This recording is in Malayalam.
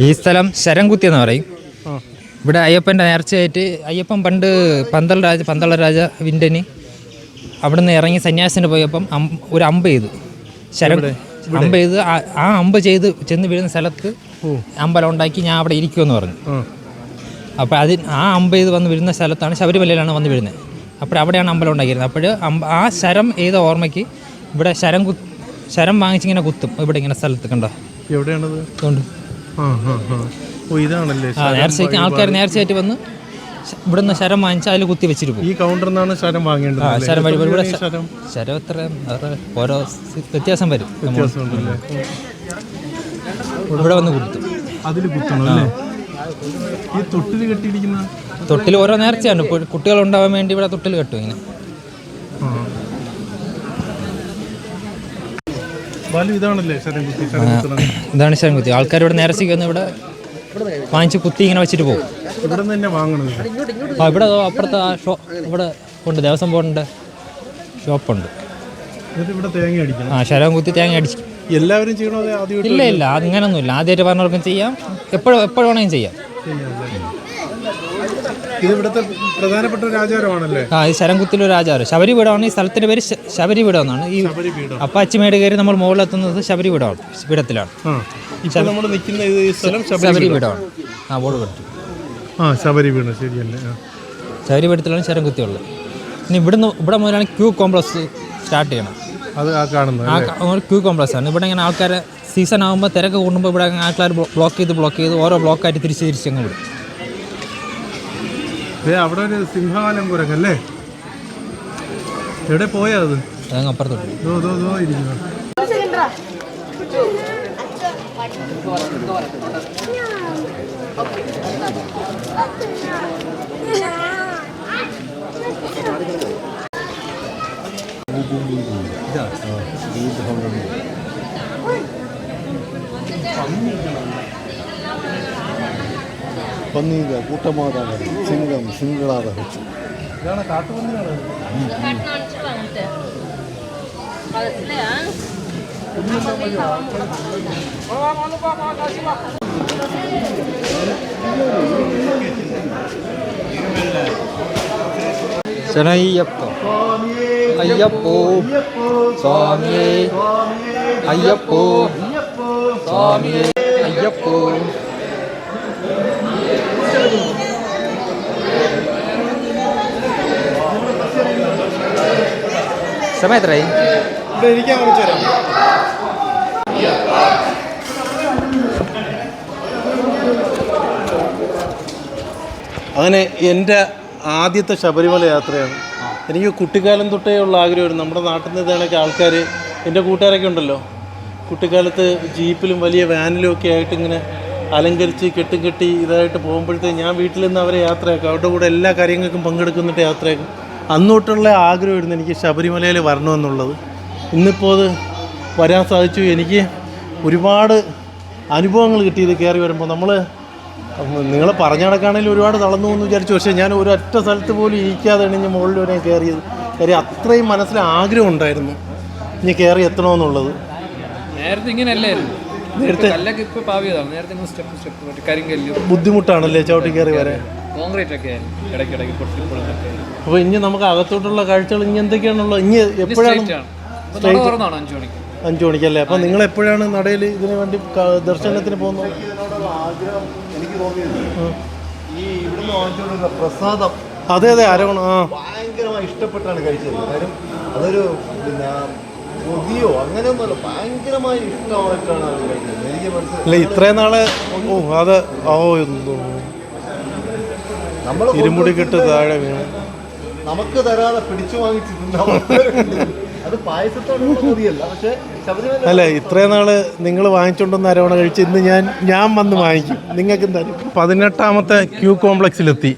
ഈ സ്ഥലം ശരംകുത്തി എന്ന് പറയും. ഇവിടെ അയ്യപ്പൻ്റെ നേർച്ചയായിട്ട് അയ്യപ്പൻ പണ്ട് പന്തള രാജ വിൻ്റന് അവിടെ നിന്ന് ഇറങ്ങി സന്യാസിന് പോയപ്പം ഒരു അമ്പ് ചെയ്തു. അമ്പ് ചെയ്ത് ആ അമ്പ് ചെയ്ത് ചെന്ന് വീഴുന്ന സ്ഥലത്ത് അമ്പലം ഉണ്ടാക്കി ഞാൻ അവിടെ ഇരിക്കുമെന്ന് പറഞ്ഞു. അപ്പോൾ ആ അമ്പ് ചെയ്ത് വന്ന് വീഴുന്ന സ്ഥലത്താണ് ശബരിമലയിലാണ് വന്ന് വീഴുന്നത്. അപ്പോൾ അവിടെയാണ് അമ്പലം ഉണ്ടാക്കിയിരുന്നത്. അപ്പോൾ ആ ശരം ചെയ്ത ഓർമ്മയ്ക്ക് ഇവിടെ ശരം വാങ്ങിച്ചിങ്ങനെ കുത്തും. ഇവിടെ ഇങ്ങനെ സ്ഥലത്ത് കണ്ടോ എവിടെയാണത്? നേർച്ചയ്ക്ക് ആൾക്കാർ നേർച്ചയായിട്ട് വന്ന് ഇവിടുന്ന് ശരം വാങ്ങിച്ചാൽ അതിൽ കുത്തി വെച്ചിട്ട് പോകും. ഈ കൗണ്ടറിൽ നിന്നാണ് ശരം വാങ്ങേണ്ടത്. ശരം വഴി ഇവിടെ ശരം എത്ര ഓരോ വ്യത്യാസം വരും. ഇവിടെ വന്ന് കുത്തും. അതിൽ കുത്തണം. ഈ തൊട്ടിൽ കെട്ടിയിരിക്കുന്ന തൊട്ടിൽ ഓരോ നേർച്ചയാണ്. ഇപ്പോൾ കുട്ടികൾ ഉണ്ടാവാൻ വേണ്ടി ഇവിടെ തൊട്ടിൽ കെട്ടും. ഇങ്ങനെ ഇതാണ് ശരംകുത്തി. ആൾക്കാർ ഇവിടെ നേർച്ചയ്ക്ക് വന്ന് ഇവിടെ വാങ്ങിച്ച് കുത്തി ഇങ്ങനെ വെച്ചിട്ട് പോകും. ഇവിടെ അപ്പുറത്ത് ഇവിടെ ഉണ്ട് ദേവസ്വം ബോർഡിൻ്റെ ഷോപ്പുണ്ട്. ശരം കുത്തി തേങ്ങ അടിക്കും. എല്ലാവരും ചെയ്യണോ? ഇല്ല അങ്ങനൊന്നുമില്ല. ആദ്യമായിട്ട് പറഞ്ഞവർക്കും ചെയ്യാം. എപ്പോഴും വേണമെങ്കിലും ചെയ്യാം. ഇത് ഇവിടുത്തെ പ്രധാനപ്പെട്ട ഒരു ആചാരമാണല്ലേ? ഈ ശരംകുത്തിലൊരു ആചാരം. ശബരി പീഠമാണ്. ഈ സ്ഥലത്തിന്റെ പേര് ശബരി പീഠം എന്നാണ്. ഈ അപ്പാച്ചിമേട് കയറി നമ്മൾ മുകളിലെത്തുന്നത് ശബരി പീഠത്തിലാണ്. ശബരി പീഠമാണ്. ബോർഡ് കെട്ടി ശബരി പീഠം ശരിയല്ലേ? ശബരി പീഠത്തിലാണ് ശരംകുത്തി ഉള്ളത്. ഇനി ഇവിടെ മുതലാണ് ക്യൂ കോംപ്ലക്സ് സ്റ്റാർട്ട് ചെയ്യണം. അത് ക്യൂ കോംപ്ലക്സ് ആണ്. ഇവിടെ ഇങ്ങനെ ആൾക്കാരെ സീസൺ ആകുമ്പോൾ തിരക്ക് കൂടുമ്പോൾ ഇവിടെ ആൾക്കാർ ബ്ലോക്ക് ചെയ്ത് ഓരോ ബ്ലോക്കായിട്ട് തിരിച്ചങ്ങ് വിടും. അവിടെ ഒരു സിംഹവാലം കുരങ്ങല്ലേ? എവിടെ പോയാ അത്? അപ്പുറത്തോട്ട് പന്നീക കൂട്ടമാതാണ് സിംഗം സിംഗിളാത ഇതാണ് കാട്ടുപന്നിയാണ്. ശരണയ്യപ്പ അയ്യപ്പോ സ്വാമിയേ അയ്യപ്പോ സ്വാമിയേ അയ്യപ്പോ. സമയം എത്രയായി? അങ്ങനെ എൻ്റെ ആദ്യത്തെ ശബരിമല യാത്രയാണ്. എനിക്ക് കുട്ടിക്കാലം തൊട്ടേ ഉള്ള ആഗ്രഹമായിരുന്നു. നമ്മുടെ നാട്ടിൽ നിന്ന് ഇതാണൊക്കെ ആൾക്കാർ, എൻ്റെ കൂട്ടുകാരൊക്കെ ഉണ്ടല്ലോ, കുട്ടിക്കാലത്ത് ജീപ്പിലും വലിയ വാനിലും ഒക്കെ ആയിട്ട് ഇങ്ങനെ അലങ്കരിച്ച് കെട്ടി ഇതായിട്ട് പോകുമ്പോഴത്തേക്ക് ഞാൻ വീട്ടിൽ നിന്ന് അവരെ യാത്രയാക്കും. അവരുടെ കൂടെ എല്ലാ കാര്യങ്ങൾക്കും പങ്കെടുക്കുന്നിട്ട് യാത്രയാക്കും. അന്നോട്ടുള്ള ആഗ്രഹമായിരുന്നു എനിക്ക് ശബരിമലയിൽ വരണമെന്നുള്ളത്. ഇന്നിപ്പോൾ അത് വരാൻ സാധിച്ചു. എനിക്ക് ഒരുപാട് അനുഭവങ്ങൾ കിട്ടിയത് കയറി വരുമ്പോൾ. നിങ്ങൾ പറഞ്ഞ കണക്കാണെങ്കിലും ഒരുപാട് തളർന്നു എന്ന് വിചാരിച്ചു. പക്ഷേ ഞാൻ ഒരൊറ്റ സ്ഥലത്ത് പോലും ഇരിക്കാതെ എണിഞ്ഞ് മുകളിൽ വരെ കയറിയത്. കാര്യം അത്രയും മനസ്സിൽ ആഗ്രഹം ഉണ്ടായിരുന്നു ഇനി കയറി എത്തണമെന്നുള്ളത്. ബുദ്ധിമുട്ടാണല്ലേ ചവിട്ടി കയറി വരെ? അപ്പോൾ ഇനി നമുക്ക് അകത്തോട്ടുള്ള കാഴ്ചകൾ ഇനി എന്തൊക്കെയാണുള്ളത്? ഇനി എപ്പോഴാണ്? 5 മണിക്കല്ലേ? അപ്പം നിങ്ങൾ എപ്പോഴാണ് നടയിൽ ഇതിനു വേണ്ടി ദർശനത്തിന് പോകുന്നത്? പ്രസാദം അതെ അരവണം ഭയങ്കരമായി ഇഷ്ടപ്പെട്ടാണ് കഴിച്ചത്. കാര്യം അതൊരു കൊതിയോ അങ്ങനെയൊന്നുമല്ല, ഭയങ്കരമായി ഇഷ്ടമായിട്ടാണ് അത് കഴിച്ചത്. എനിക്ക് മനസ്സിലായി ഇത്രയും നാളെ അത് നമ്മൾ ഇരുമുടി കെട്ട് താഴെ വീണ് നമുക്ക് തരാതെ പിടിച്ചു വാങ്ങിച്ചിട്ടുണ്ട്. അത് പായസത്തോടുള്ള കൊതിയല്ല, പക്ഷേ ശബരിമല അല്ല, ഇത്രയും നാള് നിങ്ങൾ വാങ്ങിച്ചുകൊണ്ടെന്ന് അരവണ കഴിച്ച് ഇന്ന് ഞാൻ വന്ന് വാങ്ങിക്കും. നിങ്ങൾക്ക് എന്തായാലും 18ാമത്തെ ക്യൂ കോംപ്ലക്സിലെത്തി.